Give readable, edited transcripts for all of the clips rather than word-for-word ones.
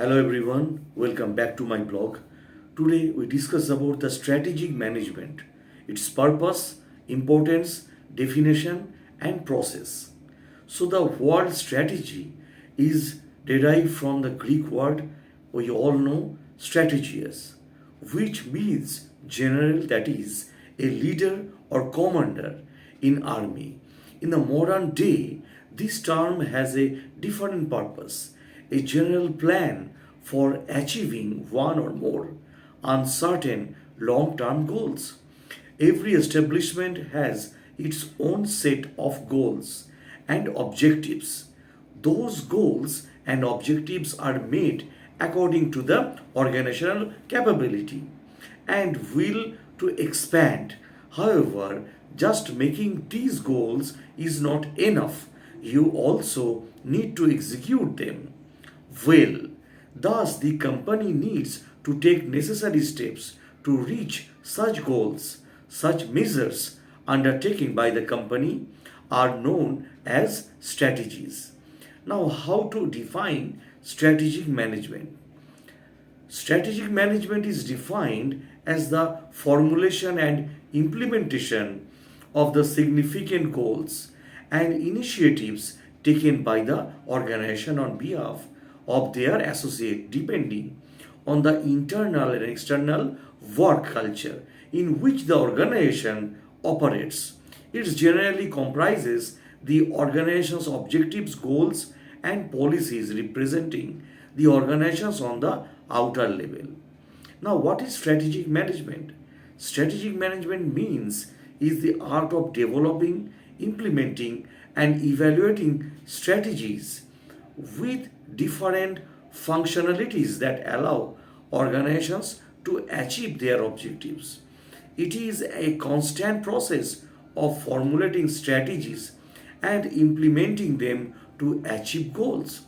Hello everyone, welcome back to my blog. Today we discuss about the strategic management, its purpose, importance, definition and process. So the word strategy is derived from the Greek word we all know strategios, which means general, that is a leader or commander in army. In the modern day, this term has a different purpose, a general plan for achieving one or more uncertain long term goals. Every establishment has its own set of goals and objectives. Those goals and objectives are made according to the organizational capability and will to expand. However, just making these goals is not enough. You also need to execute them well. Thus, the company needs to take necessary steps to reach such goals. Such measures undertaken by the company are known as strategies. Now, how to define strategic management? Strategic management is defined as the formulation and implementation of the significant goals and initiatives taken by the organization on behalf of their associate, depending on the internal and external work culture in which the organization operates. It generally comprises the organization's objectives, goals, and policies representing the organizations on the outer level. Now, what is strategic management? Strategic management means is the art of developing, implementing, and evaluating strategies with different functionalities that allow organizations to achieve their objectives. It is a constant process of formulating strategies and implementing them to achieve goals.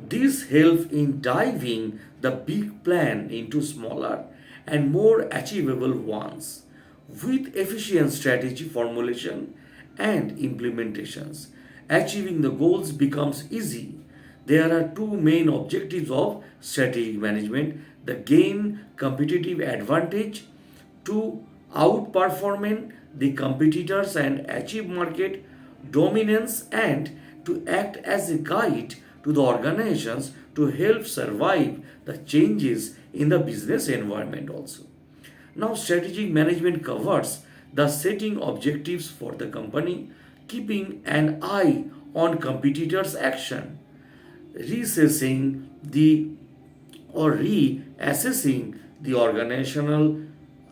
This helps in diving the big plan into smaller and more achievable ones. With efficient strategy formulation and implementations, achieving the goals becomes easy. There are two main objectives of strategic management: the gain competitive advantage to outperforming the competitors and achieve market dominance, and to act as a guide to the organizations to help survive the changes in the business environment also. Now, strategic management covers the setting objectives for the company, keeping an eye on competitors' action, reassessing the or reassessing the organizational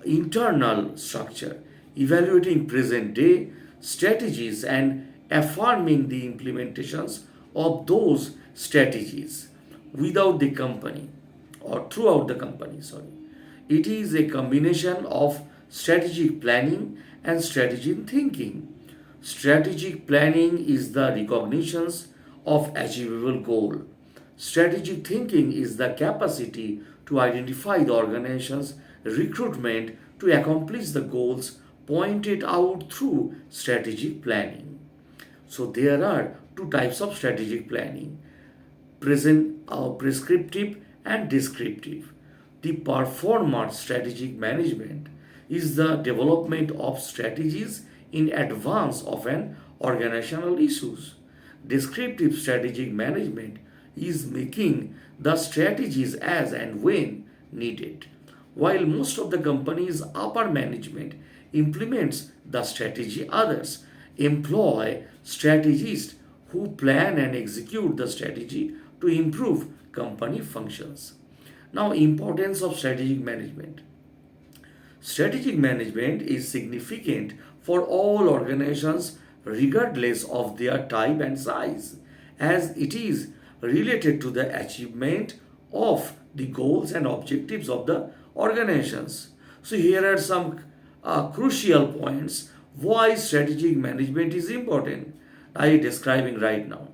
internal structure, evaluating present day strategies, and affirming the implementations of those strategies without the company or throughout the company. Sorry, it is a combination of strategic planning and strategic thinking. Strategic planning is the recognitions of achievable goal. Strategic thinking is the capacity to identify the organization's recruitment to accomplish the goals pointed out through strategic planning. So there are two types of strategic planning: prescriptive and descriptive. The performer strategic management is the development of strategies in advance of an organizational issues. Descriptive strategic management is making the strategies as and when needed. While most of the company's upper management implements the strategy, others employ strategists who plan and execute the strategy to improve company functions. Now, importance of strategic management. Strategic management is significant for all organizations regardless of their type and size, as it is related to the achievement of the goals and objectives of the organizations. So, here are some crucial points why strategic management is important. I am describing right now.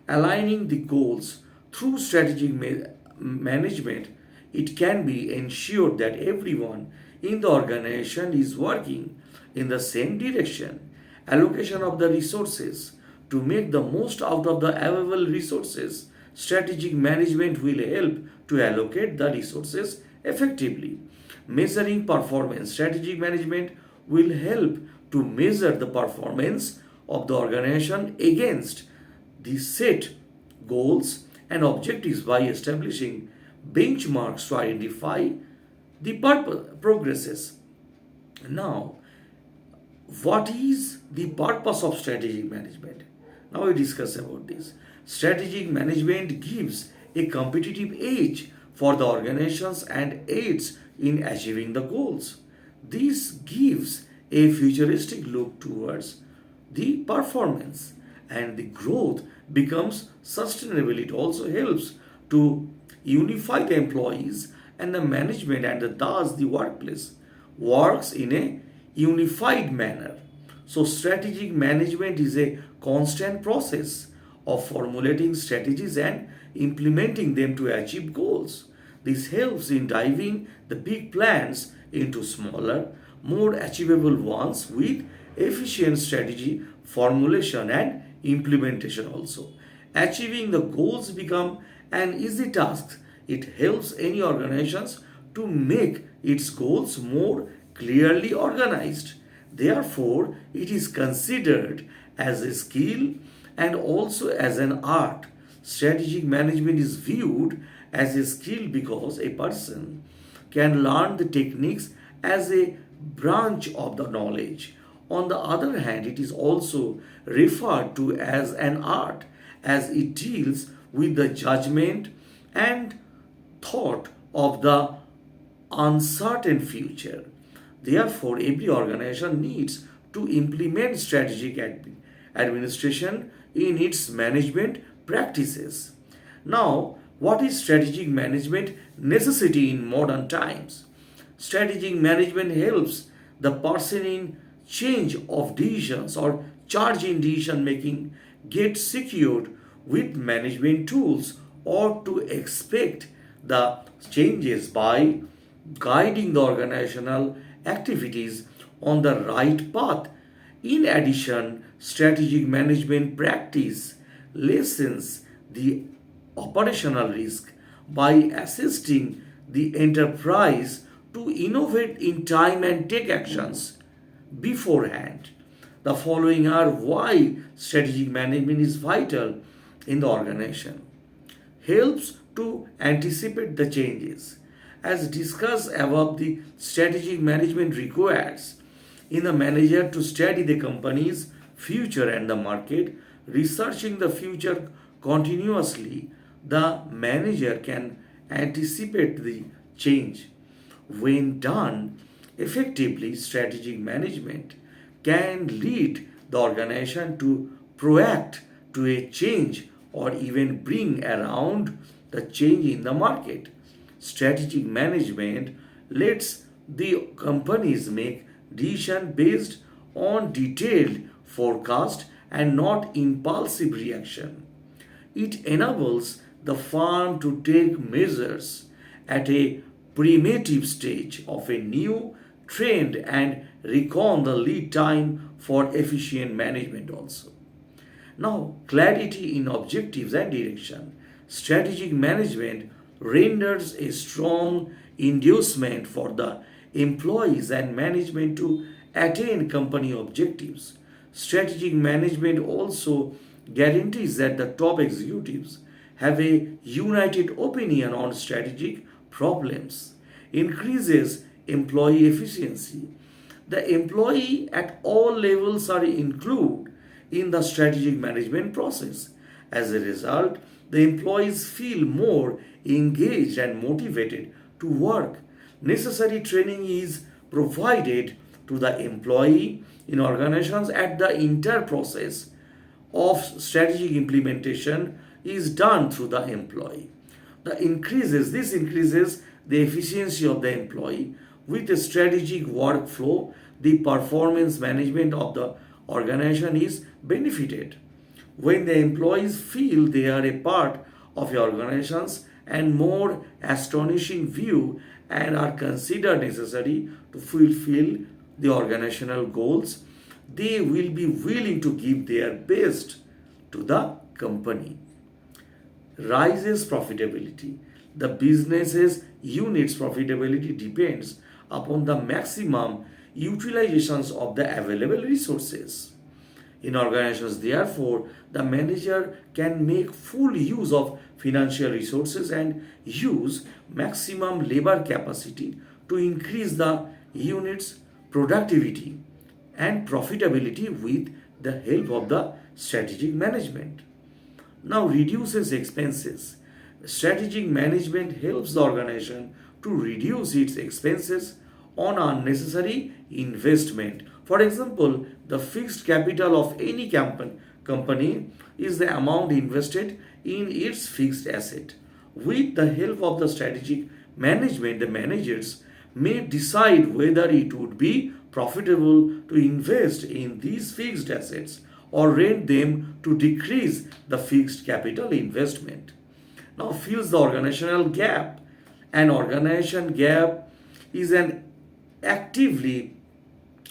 Aligning the goals through strategic management, it can be ensured that everyone in the organization is working in the same direction. Allocation of the resources to make the most out of the available resources Strategic management will help to allocate the resources effectively. Measuring performance. Strategic management will help to measure the performance of the organization against the set goals and objectives by establishing benchmarks to identify the progresses. Now, what is the purpose of strategic management? Now we discuss about this. Strategic management gives a competitive edge for the organizations and aids in achieving the goals. This gives a futuristic look towards the performance, and the growth becomes sustainable. It also helps to unify the employees and the management, and thus the workplace works in a unified manner. So strategic management is a constant process of formulating strategies and implementing them to achieve goals. This helps in diving the big plans into smaller, more achievable ones with efficient strategy formulation and implementation also. Achieving the goals become an easy task. It helps any organizations to make its goals more clearly organized. Therefore, it is considered as a skill and also as an art. Strategic management is viewed as a skill because a person can learn the techniques as a branch of the knowledge. On the other hand, it is also referred to as an art as it deals with the judgment and thought of the uncertain future. Therefore, every organization needs to implement strategic administration in its management practices. Now, what is strategic management necessity in modern times? Strategic management helps the person in change of decisions or charge in decision making get secured with management tools or to expect the changes by guiding the organizational activities on the right path. In addition, strategic management practice lessens the operational risk by assisting the enterprise to innovate in time and take actions beforehand. The following are why strategic management is vital in the organization. Helps to anticipate the changes. As discussed above, the strategic management requires in the manager to study the company's future and the market, researching the future continuously. The manager can anticipate the change. When done effectively, strategic management can lead the organization to proact to a change or even bring around the change in the market. Strategic management lets the companies make decisions based on detailed forecast and not impulsive reaction. It enables the firm to take measures at a primitive stage of a new trend and reckon the lead time for efficient management also. Now, clarity in objectives and direction. Strategic management renders a strong inducement for the employees and management to attain company objectives. Strategic management also guarantees that the top executives have a united opinion on strategic problems, increases employee efficiency. The employee at all levels are included in the strategic management process. As a result, the employees feel more engaged and motivated to work. Necessary training is provided to the employee in organizations at the entire process of strategic implementation is done through the employee. This increases the efficiency of the employee. With a strategic workflow, the performance management of the organization is benefited. When the employees feel they are a part of your organizations and more astonishing view and are considered necessary to fulfill the organizational goals, they will be willing to give their best to the company. rises profitability. The business's unit's profitability depends upon the maximum utilizations of the available resources. In organizations, therefore, the manager can make full use of financial resources and use maximum labor capacity to increase the unit's productivity and profitability with the help of the strategic management. Now reduces expenses. Strategic management helps the organization to reduce its expenses on unnecessary investment. For example, the fixed capital of any company is the amount invested in its fixed asset. With the help of the strategic management, the managers may decide whether it would be profitable to invest in these fixed assets or rent them to decrease the fixed capital investment. Now fills the organizational gap. An organization gap is an actively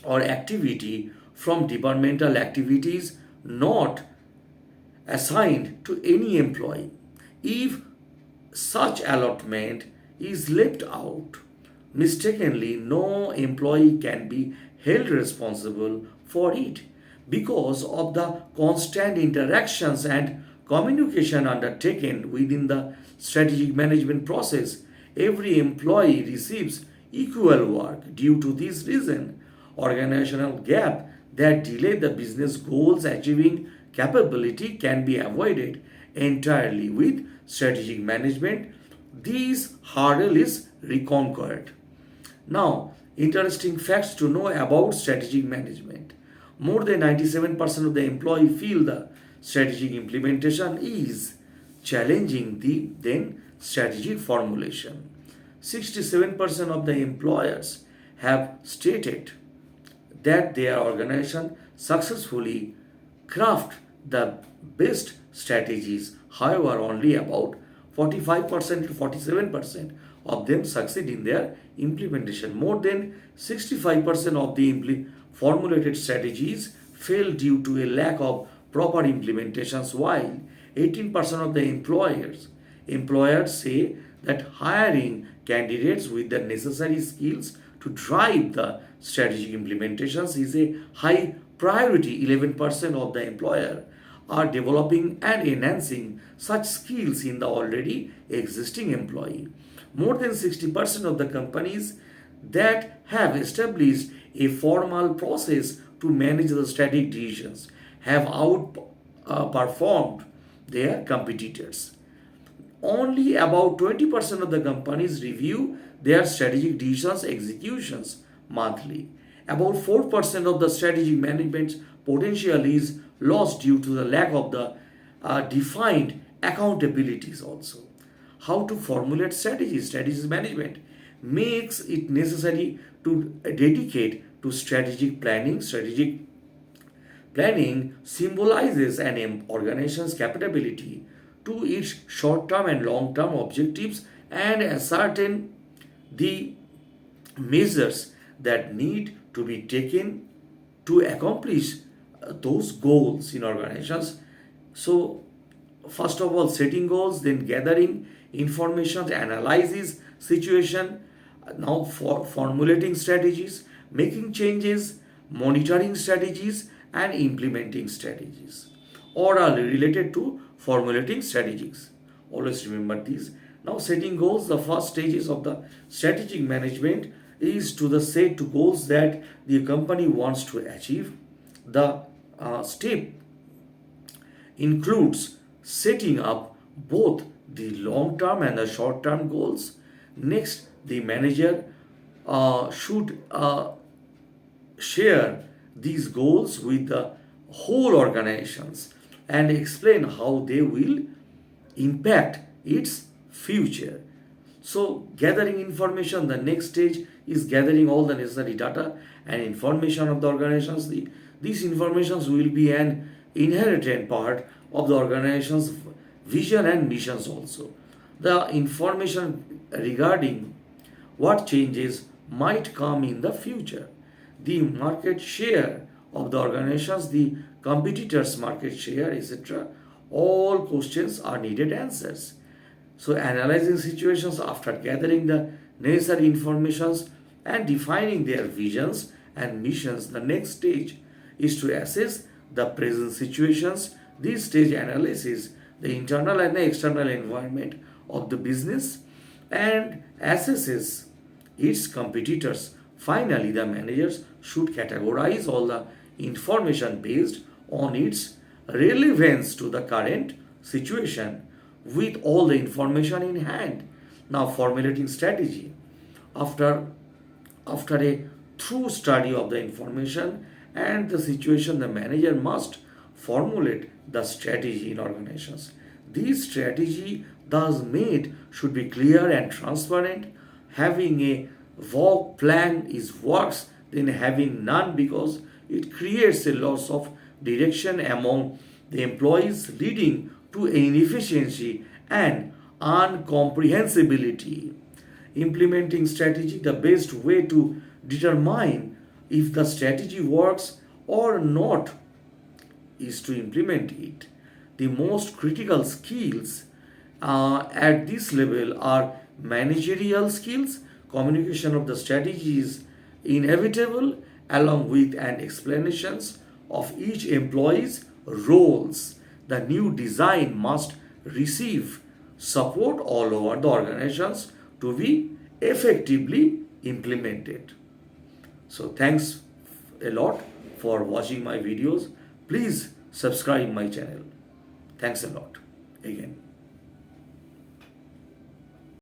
or activity from departmental activities not assigned to any employee. If such allotment is left out mistakenly, no employee can be held responsible for it because of the constant interactions and communication undertaken within the strategic management process. Every employee receives equal work. Due to this reason, organizational gap that delay the business goals achieving capability can be avoided entirely with strategic management. This hurdle is reconquered. Now, interesting facts to know about strategic management. More than 97% of the employees feel the strategic implementation is challenging than strategic formulation. 67% of the employers have stated that their organization successfully craft the best strategies. However, only about 45% to 47% of them succeed in their implementation. More than 65% of the formulated strategies fail due to a lack of proper implementations, while 18% of the employers say that hiring candidates with the necessary skills to drive the strategic implementations is a high priority. 11% of the employer are developing and enhancing such skills in the already existing employee. More than 60% of the companies that have established a formal process to manage the strategic decisions have outperformed their competitors. Only about 20% of the companies review their strategic decisions executions monthly. About 4% of the strategic management potential is lost due to the lack of the defined accountabilities also. How to formulate strategies? Strategies management makes it necessary to dedicate to strategic planning. Strategic planning symbolizes an organization's capability to its short-term and long-term objectives and ascertain the measures that need to be taken to accomplish those goals in organizations. So, first of all, setting goals, then gathering information, analysis situation, now for formulating strategies, making changes, monitoring strategies, and implementing strategies, or are related to formulating strategies. Always remember these. Now, setting goals, the first stages of the strategic management is to the set to goals that the company wants to achieve. The step includes setting up both the long term and the short term goals. Next, the manager should share these goals with the whole organizations and explain how they will impact its future. So, gathering information, the next stage is gathering all the necessary data and information of the organizations. These informations will be an inherent part of the organization's vision and missions also. The information regarding what changes might come in the future, the market share of the organizations, the competitors' market share, etc. all questions are needed answers. So analyzing situations after gathering the necessary informations and defining their visions and missions, the next stage is to assess the present situations. This stage analyzes the internal and the external environment of the business and assesses its competitors. Finally, the managers should categorize all the information based on its relevance to the current situation with all the information in hand. Now, formulating strategy. After, after a thorough study of the information and the situation, the manager must formulate the strategy in organizations. This strategy, thus made, should be clear and transparent. Having a vague plan is worse than having none because it creates a loss of direction among the employees, leading to inefficiency and incomprehensibility. Implementing strategy, the best way to determine if the strategy works or not is to implement it. The most critical skills at this level are managerial skills. Communication of the strategy is inevitable along with an explanations of each employee's roles. The new design must receive support all over the organizations to be effectively implemented. So thanks a lot for watching my videos. Please subscribe my channel. Thanks a lot again.